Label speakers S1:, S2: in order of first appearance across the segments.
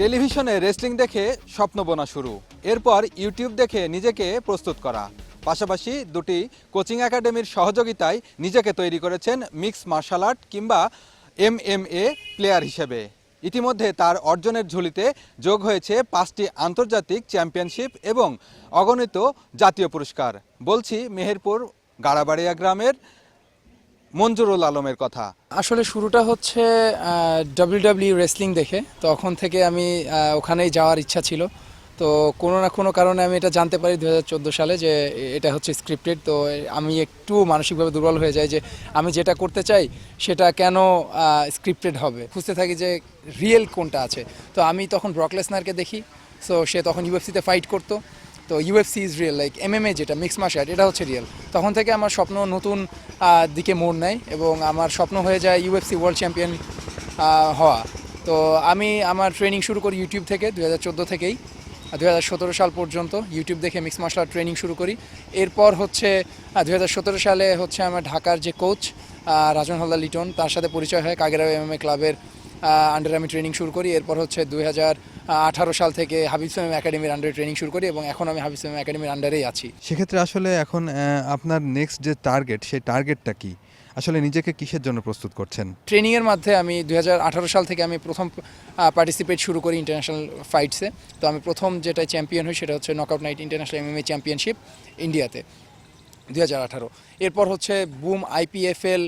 S1: টেলিভিশনে রেসলিং দেখে স্বপ্ন বোনা শুরু, এরপর ইউটিউব দেখে নিজেকে প্রস্তুত করা, পাশাপাশি দুটি কোচিং একাডেমির সহযোগিতায় নিজেকে তৈরি করেছেন মিক্স মার্শাল আর্ট কিংবা MMA প্লেয়ার হিসেবে। ইতিমধ্যে তার অর্জনের ঝুলিতে যোগ হয়েছে 5টি আন্তর্জাতিক চ্যাম্পিয়নশিপ এবং অগণিত জাতীয় পুরস্কার। বলছি মেহেরপুর গাড়াবাড়িয়া গ্রামের মঞ্জুরুল আলমের কথা।
S2: আসলে শুরুটা হচ্ছে WWE রেসলিং দেখে। তখন থেকে আমি ওখানেই যাওয়ার ইচ্ছা ছিল। তো কোনো না কোনো কারণে আমি এটা জানতে পারি 2014 সালে যে এটা হচ্ছে স্ক্রিপ্টেড। তো আমি একটু মানসিকভাবে দুর্বল হয়ে যাই যে আমি যেটা করতে চাই সেটা কেন স্ক্রিপ্টেড হবে। খুঁজতে থাকি যে রিয়েল কোনটা আছে। তো আমি তখন ব্রক লেসনারকে দেখি। সো সে তখন ইউএফসিতে ফাইট করতো। তো UFC is real, like MMA যেটা মিক্স মার্শাল আর্ট, এটা হচ্ছে রিয়েল। তখন থেকে আমার স্বপ্ন নতুন দিকে মোড় নেয় এবং আমার স্বপ্ন হয়ে যায় ইউএফসি ওয়ার্ল্ড চ্যাম্পিয়ন হওয়া। তো আমি আমার ট্রেনিং শুরু করি ইউটিউব থেকে 2014 থেকেই 2017 সাল পর্যন্ত ইউটিউব দেখে মিক্স মার্শাল আর্ট ট্রেনিং শুরু করি। এরপর হচ্ছে 2017 সালে হচ্ছে আমার ঢাকার যে কোচ রাজন হালদার লিটন, তার সাথে পরিচয় হয়। কাগেরাও MMA ক্লাবের আন্ডারে আমি ট্রেনিং শুরু করি। এরপর হচ্ছে 2018 সাল থেকে হাবিব সামিম একাডেমির আন্ডারে ট্রেনিং শুরু করি এবং এখন আমি হাবিব সামিম একাডেমির আন্ডারেই আছি।
S1: সেক্ষেত্রে আসলে এখন আপনার নেক্সট যে টার্গেট, সেই টার্গেটটা কি? আসলে নিজেকে কিসের জন্য প্রস্তুত করছেন?
S2: ট্রেনিংয়ের মাধ্যমে আমি 2018 সাল থেকে আমি প্রথম পার্টিসিপেট শুরু করি ইন্টারন্যাশনাল ফাইটসে। তো আমি প্রথম যেটা চ্যাম্পিয়ন হই সেটা হচ্ছে knockout night international MMA championship ইন্ডিয়াতে 2018। এরপর হচ্ছে বুম IPFL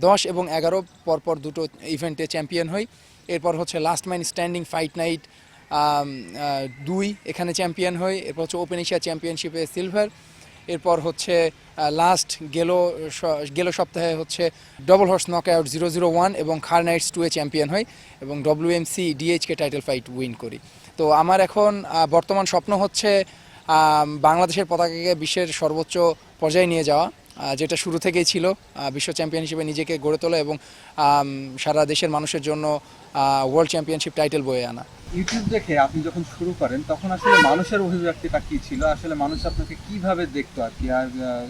S2: 10 এবং 11 পরপর দুটো ইভেন্টে চ্যাম্পিয়ন হই। এরপর হচ্ছে last man standing fight night 2 এখানে চ্যাম্পিয়ন হই। এরপর হচ্ছে ওপেন এশিয়া চ্যাম্পিয়নশিপে সিলভার। এরপর হচ্ছে লাস্ট গেলো সপ্তাহে হচ্ছে ডবল হর্স নকআউট 001 এবং খার নাইটস 2 চ্যাম্পিয়ন হই এবং WMC DHK title fight win করি। তো আমার এখন বর্তমান স্বপ্ন হচ্ছে বাংলাদেশের পতাকাকে বিশ্বের সর্বোচ্চ পর্যায়ে নিয়ে যাওয়া, যেটা শুরু থেকেই ছিল, বিশ্ব চ্যাম্পিয়ন হিসেবে নিজেকে গড়ে তোলা এবং সারা দেশের মানুষের জন্য ওয়ার্ল্ড চ্যাম্পিয়নশিপ টাইটেল বয়ে আনা।
S1: ইউটিউব দেখে আপনি যখন শুরু করেন তখন আসলে মানুষের অভিব্যক্তিটা কি ছিল? আসলে মানুষ আপনাকে কিভাবে দেখতো আর কি, আর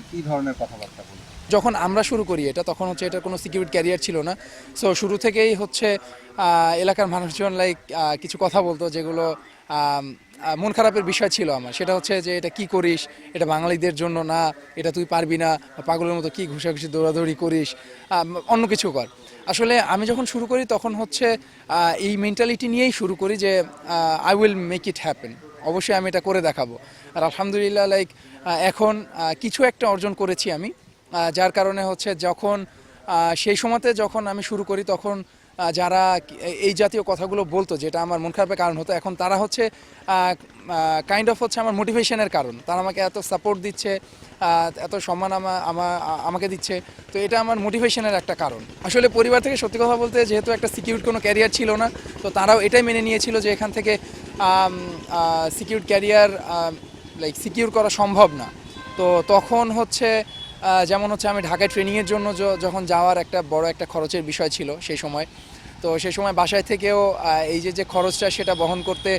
S1: কি ধরনের কথাবার্তা বলতো?
S2: যখন আমরা শুরু করি এটা, তখন হচ্ছে এটার কোনো সিকিউরিটি ক্যারিয়ার ছিল না। সো শুরু থেকেই হচ্ছে এলাকার মানুষজন কিছু কথা বলতো যেগুলো মন খারাপের বিষয় ছিল আমার। সেটা হচ্ছে যে এটা কি করিস, এটা বাঙালিদের জন্য না, এটা তুই পারবি না, পাগলের মতো কি ঘুষাঘুষি দৌড়াদৌড়ি করিস, অন্য কিছু কর। আসলে আমি যখন শুরু করি তখন হচ্ছে এই মেন্টালিটি নিয়েই শুরু করি যে I will make it happen, অবশ্যই আমি এটা করে দেখাবো। আর আলহামদুলিল্লাহ এখন কিছু একটা অর্জন করেছি আমি, যার কারণে হচ্ছে যখন সেই সময়তে যখন আমি শুরু করি তখন যারা এই জাতীয় কথাগুলো বলতো যেটা আমার মন খারাপের কারণ হতো, এখন তারা হচ্ছে কাইন্ড অফ হচ্ছে আমার মোটিভেশনের কারণ। তারা আমাকে এত সাপোর্ট দিচ্ছে, এত সম্মান আমাকে দিচ্ছে। তো এটা আমার মোটিভেশনের একটা কারণ। আসলে পরিবার থেকে সত্যি কথা বলতে যেহেতু একটা সিকিউর কোনো ক্যারিয়ার ছিল না, তো তারাও এটাই মেনে নিয়েছিল যে এখান থেকে সিকিউর ক্যারিয়ার সিকিউর করা সম্ভব না। তো তখন হচ্ছে যেমন হচ্ছে আমি ঢাকায় ট্রেনিংয়ের জন্য যখন যাওয়ার একটা বড় একটা খরচের বিষয় ছিল সেই সময়। তো সেই সময় বাসায় থেকেও এই যে খরচটা সেটা বহন করতে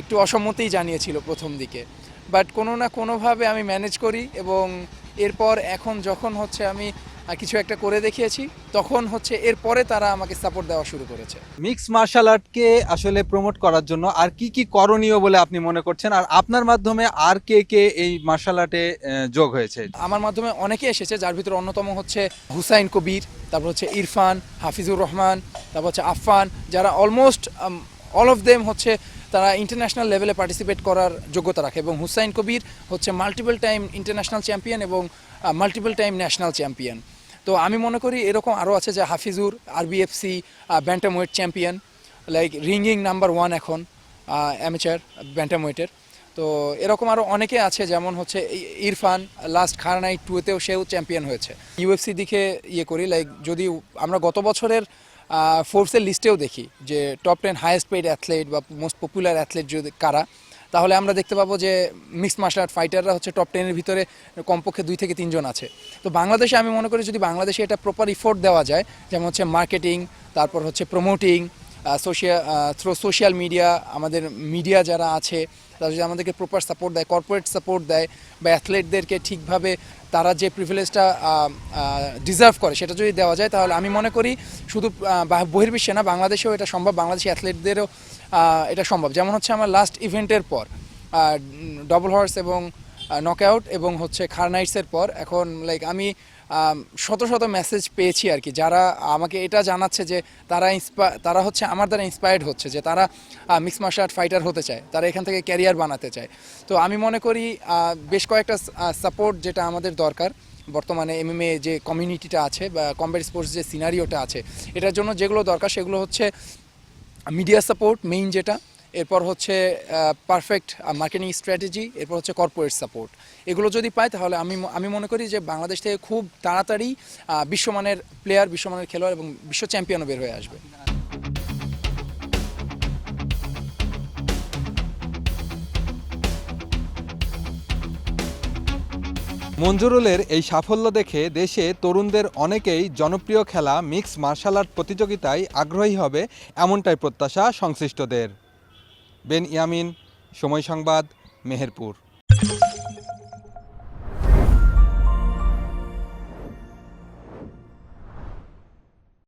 S2: একটু অসম্মতিই জানিয়েছিল প্রথম দিকে। বাট কোনো না কোনোভাবে আমি ম্যানেজ করি এবং এরপর এখন যখন হচ্ছে আমি কিছু একটা করে দেখিয়েছি তখন হচ্ছে এরপরে তারা আমাকে সাপোর্ট দেওয়া শুরু করেছে।
S1: মিক্স মার্শাল আর্টকে আসলে প্রমোট করার জন্য আর কি কি করণীয় বলে আপনি মনে করছেন, আর আপনার মাধ্যমে আর কে কে এই মার্শাল আর্টে যোগ হয়েছে?
S2: আমার মাধ্যমে অনেকে এসেছে, যার ভিতরে অন্যতম হচ্ছে হুসাইন কবির, তারপর হচ্ছে ইরফান, হাফিজুর রহমান, তারপর হচ্ছে আফফান, যারা অলমোস্ট অল অফ দেম হচ্ছে তারা ইন্টারন্যাশনাল লেভেলে পার্টিসিপেট করার যোগ্যতা রাখে। এবং হুসাইন কবির হচ্ছে মাল্টিপল টাইম ইন্টারন্যাশনাল চ্যাম্পিয়ন এবং মাল্টিপল টাইম ন্যাশনাল চ্যাম্পিয়ন। তো আমি মনে করি এরকম আরও আছে, যে Hafizur RBFC bantamweight champion, ranking number 1 এখন অ্যামেচার ব্যান্টামওয়েটের। তো এরকম আরও অনেকে আছে, যেমন হচ্ছে ইরফান লাস্ট খার নাইট 2-তেও সেও চ্যাম্পিয়ন হয়েছে। UFC দিকে করি, যদি আমরা গত বছরের ফোর্সের লিস্টেও দেখি যে টপ 10 হাইয়েস্ট পেইড অ্যাথলেট বা মোস্ট পপুলার অ্যাথলেট যদি কারা, তাহলে আমরা দেখতে পাবো যে মিক্সড মার্শাল আর্ট ফাইটাররা হচ্ছে টপ 10-এর ভিতরে কমপক্ষে 2 থেকে 3 জন আছে। তো বাংলাদেশে আমি মনে করি যদি বাংলাদেশে এটা প্রপার ইফোর্ট দেওয়া যায়, যেমন হচ্ছে মার্কেটিং, তারপর হচ্ছে প্রমোটিং, সোশ্যাল মিডিয়া, আমাদের মিডিয়া যারা আছে তারা যদি আমাদেরকে প্রপার সাপোর্ট দেয়, কর্পোরেট সাপোর্ট দেয়, বা অ্যাথলেটদেরকে ঠিকভাবে তারা যে প্রিভিলেজটা ডিজার্ভ করে সেটা যদি দেওয়া যায়, তাহলে আমি মনে করি শুধু বহির্বিশ্বে না, বাংলাদেশেও এটা সম্ভব। বাংলাদেশি অ্যাথলেটদেরও এটা সম্ভব। যেমন হচ্ছে আমার লাস্ট ইভেন্টের পর ডবল হর্স এবং নকআউট এবং হচ্ছে খার নাইটসের পর এখন লাইক আমি শত শত মেসেজ পেয়েছি আর কি, যারা আমাকে এটা জানাচ্ছে যে তারা হচ্ছে আমার দ্বারা ইন্সপায়ার্ড হচ্ছে, যে তারা মিক্স মার্শাল আর্ট ফাইটার হতে চায়, তারা এখান থেকে ক্যারিয়ার বানাতে চায়। তো আমি মনে করি বেশ কয়েকটা সাপোর্ট যেটা আমাদের দরকার বর্তমানে এমএমএ যে কমিউনিটিটা আছে বা কমব্যাট স্পোর্টস যে সিনারিওটা আছে, এটার জন্য যেগুলো দরকার সেগুলো হচ্ছে মিডিয়া সাপোর্ট মেইন যেটা, এরপর হচ্ছে পারফেক্ট মার্কেটিং স্ট্র্যাটেজি, এরপর হচ্ছে কর্পোরেট সাপোর্ট। এগুলো যদি পায় তাহলে আমি মনে করি যে বাংলাদেশ থেকে খুব তাড়াতাড়ি বিশ্বমানের প্লেয়ার, বিশ্বমানের খেলোয়াড় এবং বিশ্ব চ্যাম্পিয়নও বের হয়ে আসবে।
S1: মঞ্জুরুলের এই সাফল্য দেখে দেশে তরুণদের অনেকেই জনপ্রিয় খেলা মিক্স মার্শাল আর্ট প্রতিযোগিতায় আগ্রহী হবে, এমনটাই প্রত্যাশা সংশ্লিষ্টদের। বেন ইয়ামিন, সময় সংবাদ, মেহেরপুর।